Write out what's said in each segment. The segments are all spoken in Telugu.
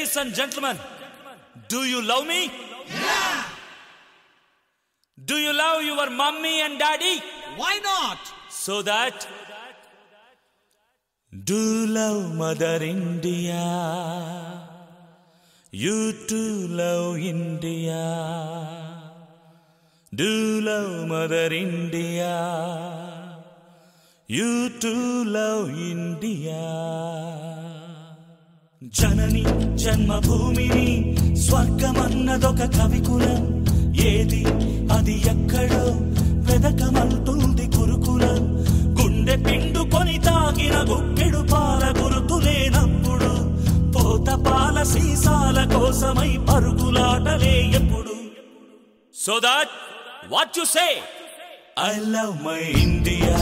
Ladies and gentlemen, do you love me? Yeah! Do you love your mommy and daddy? Why not? So that do love Mother India. You too love India. Do love Mother India. You too love India. జనని జన్మభూమిని స్వర్గమన్నదొక కవికులం ఏది అది ఎక్కడో వెదకమంటుంది గురుకులం గుండె పిండుకొని తాగిన గుక్కెడు పాల గురుతులేనప్పుడు పోత పాల సీసాల కోసమై పరుగులాటలే ఎప్పుడు so that what you say I love my India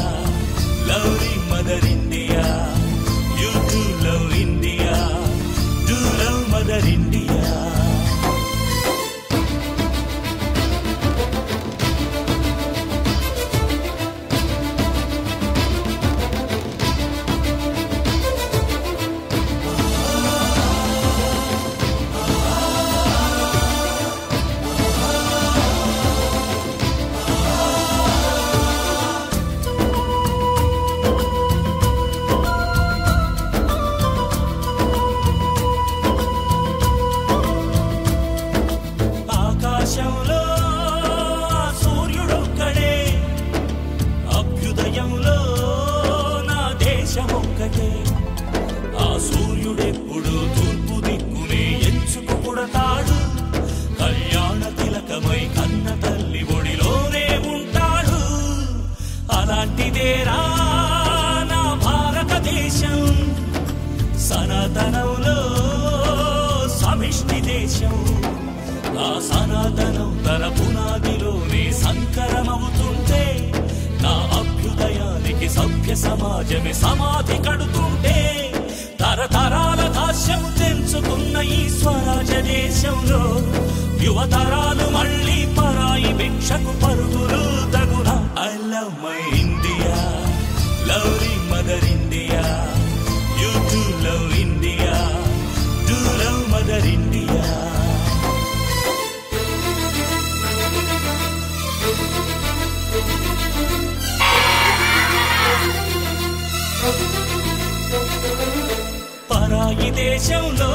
lovely mother India you too love India do love mother India ఆకాశంలో సూర్యుడొక్కడే అభ్యుదయంలో నా దేశమొక్కటే ఆ సూర్యుడెప్పుడు తూర్పు దిక్కునే ఎంచుకు పుడతాడు కళ్యాణ తిలకమై కన్న తల్లి ఒడిలోనే ఉంటాడు అలాంటిదేరా నా భారతదేశం సనాతనంలో సమిష్టి దేశం ఆ సనాతనం తన పునాదిలోనే సంకరమవుతుంటే నా అభ్యుదయానికి సభ్య సమాజమే సమాధి కడుతుంటే తరతరాల దాస్యం తెంచుకున్న ఈ స్వరాజ దేశంలో యువతరాలు మళ్ళీ పరాయి భిక్షకు పరుగులు తగున I love my India lovely mother India you too love India do love mother India పరాయి దేశంలో